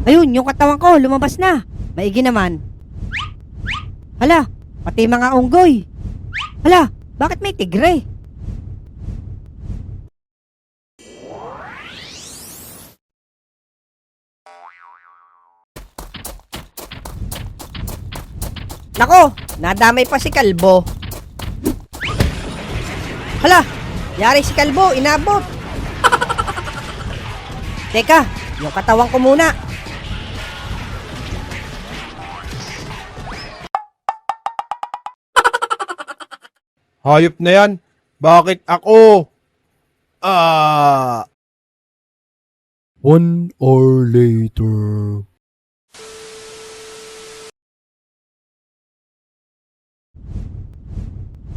Ayun, yung katawan ko, lumabas na. Maigi naman. Hala, pati mga unggoy. Hala, bakit may tigre? Nako, nadamay pa si Kalbo. Hala, yari si Kalbo, inabot. Teka, yung katawan ko muna. Hayop na yan. Bakit ako? Ah. 1 hour later.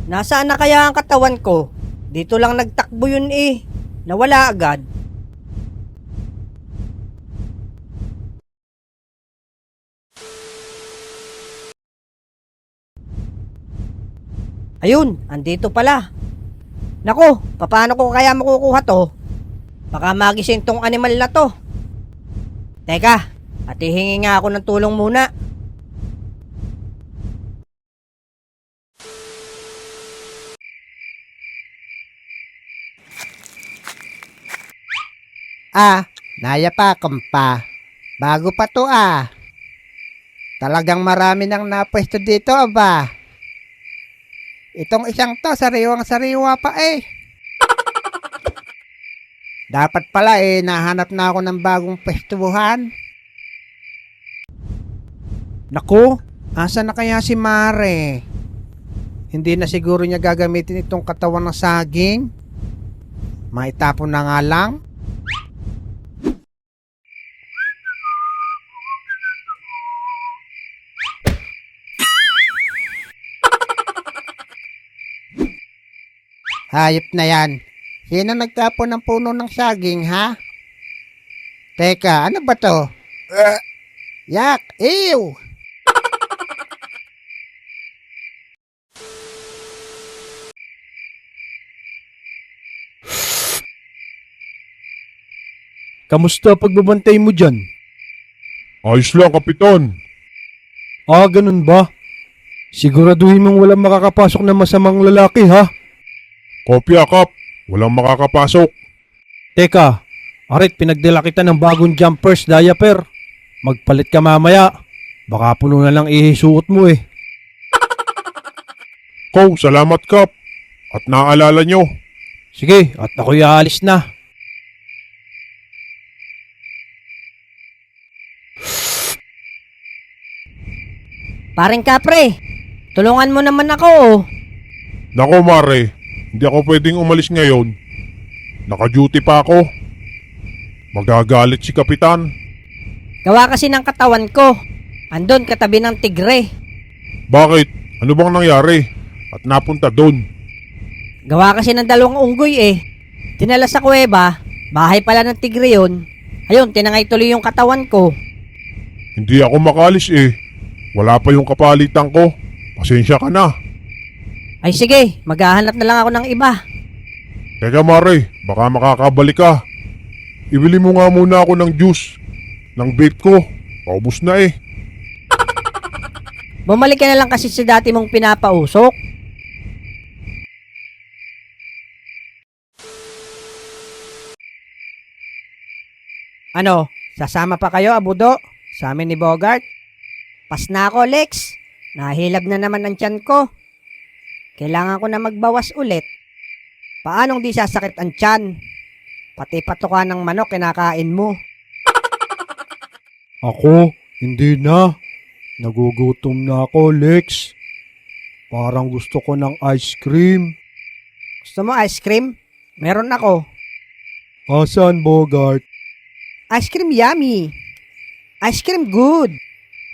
Nasaan na kaya ang katawan ko? Dito lang nagtakbo yun eh. Nawala agad. Ayun, andito pala. Nako, paano ko kaya makukuha to? Baka magising tong animal na to. Teka, at hihingi nga ako ng tulong muna. Nayapakan pa. Bago pa to Talagang marami nang napwesto dito aba. Itong isang to, sariwang-sariwa pa Dapat pala nahanap na ako ng bagong pwestuhan. Naku, asa na kaya si Mare? Hindi na siguro niya gagamitin itong katawan ng saging? Maitapon na nga lang? Hayop na yan. Sino nagtapon ng puno ng saging, ha? Teka, ano ba to? Yak! Ew! Kamusta pagbabantay mo dyan? Ayos lang, Kapitan. Ganun ba? Siguraduhin mong walang makakapasok na masamang lalaki, ha? Kopya, Kap. Walang makakapasok. Teka, Arit, pinagdala kita ng bagong jumpers diaper. Magpalit ka mamaya. Baka puno na lang ihisuot mo Kow, salamat, Kap. At naaalala nyo. Sige, at ako'y aalis na. Paring Kapre, tulungan mo naman ako. Nako, Mare. Hindi ako pwedeng umalis ngayon. Naka-duty pa ako. Magagalit si Kapitan. Gawa kasi ng katawan ko. Andon katabi ng tigre. Bakit? Ano bang nangyari? At napunta doon. Gawa kasi ng dalawang unggoy Dinala sa kuweba, bahay pala ng tigre yun. Ayun, tinangay tuloy yung katawan ko. Hindi ako makalis Wala pa yung kapalitan ko. Pasensya ka na. Ay sige, maghahanap na lang ako ng iba. Teka, Mare. Baka makakabalik ka. Ibili mo nga muna ako ng juice. Ng vape ko. Paubos na Bumalik ka na lang kasi sa dati mong pinapausok. Ano, sasama pa kayo, Abudo? Sa amin ni Bogart? Pas na ako, Lex. Nahilab na naman ang tiyan ko. Kailangan ko na magbawas ulit. Paanong di sasakit ang tiyan? Pati patuka ng manok kinakain mo. Ako, hindi na. Nagugutom na ako, Lex. Parang gusto ko ng ice cream. Gusto mo ice cream? Meron ako. Asan, Bogart? Ice cream yummy. Ice cream good.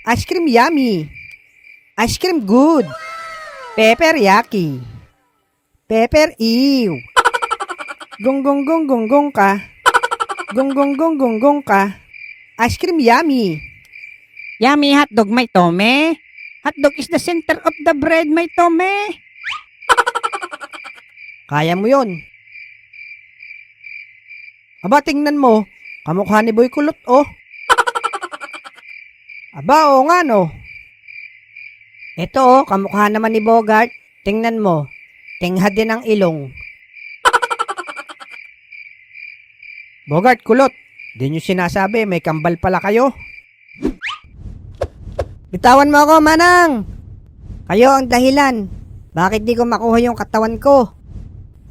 Ice cream yummy. Ice cream good. Pepper yaki. Pepper ew. Gonggong ka. Gonggong ka. Ice cream yummy. Yummy hotdog, may tome. Hotdog is the center of the bread, may tome. Kaya mo yon. Aba, tingnan mo. Kamukha ni Boy Kulot, oh. Aba, oo nga, no. Ito, oh, kamukha naman ni Bogart. Tingnan mo, tingha din ang ilong. Bogart, Kulot, di nyo sinasabi, may kambal pala kayo. Bitawan mo ako, Manang! Kayo ang dahilan. Bakit di ko makuha yung katawan ko?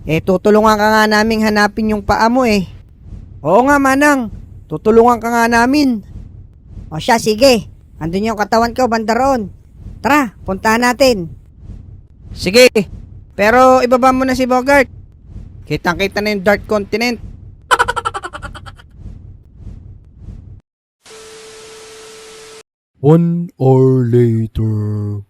Tutulungan ka nga naming hanapin yung paa mo eh. Oo nga, Manang. Tutulungan ka nga namin. O siya, sige. Andun yung katawan ko, banda roon. Tara, puntahan natin. Sige, pero ibaba mo na si Bogart. Kitang-kita na yung Dark Continent. One hour later.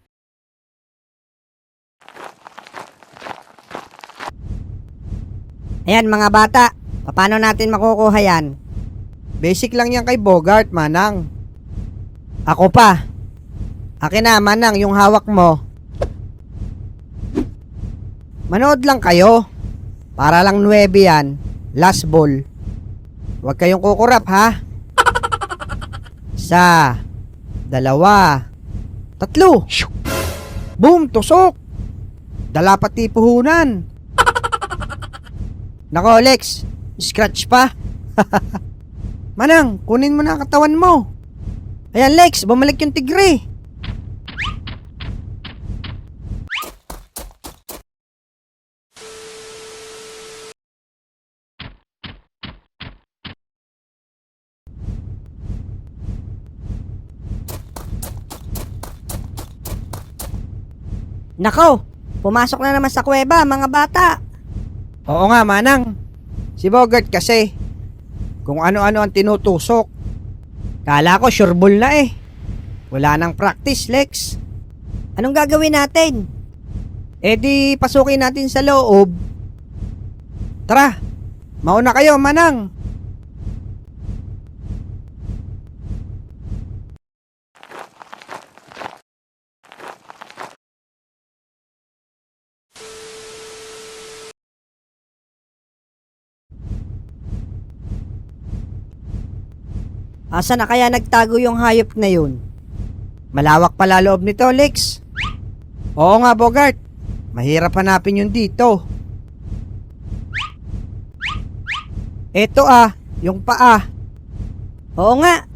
Ayan mga bata, paano natin makukuha yan? Basic lang yan kay Bogart, Manang. Ako pa. Akin na, Manang, yung hawak mo. Manood lang kayo. Para lang 9 yan. Last ball. Huwag kayong kukurap, ha? 1, 2, 3. Boom! Tusok! Dala pati puhunan. Nako, Lex. Scratch pa. Manang, kunin mo na ang katawan mo. Ayan, Lex. Bumalik yung tigre. Nako, pumasok na naman sa kuweba, mga bata. Oo nga, Manang. Si Bogart kasi, kung ano-ano ang tinutusok. Kala ko sureball na eh. Wala nang practice, Lex. Anong gagawin natin? Di pasukin natin sa loob. Tara, mauna kayo, Manang. Asa na kaya nagtago yung hayop na yun? Malawak pala loob nito, Lex. Oo nga, Bogart. Mahirap hanapin yun dito. Eto yung paa. Oo nga.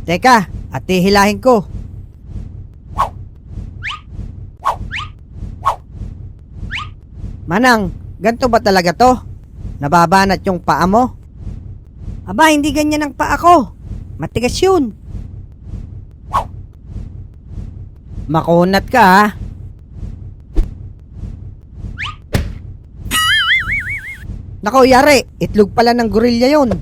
Teka, at hihilahin ko. Manang, ganito ba talaga to? Nababanat yung paa mo? Aba, hindi ganyan ang paa ko. Matigas yun. Makunat ka, ha? Nako, yari. Itlog pala ng gorilla yun.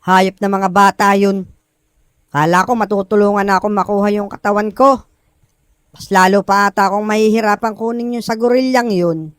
Hayop na mga bata yun. Kala ko matutulungan na ako makuha yung katawan ko. Mas lalo pa ata akong mahihirapan kunin yung sa gorillang yun.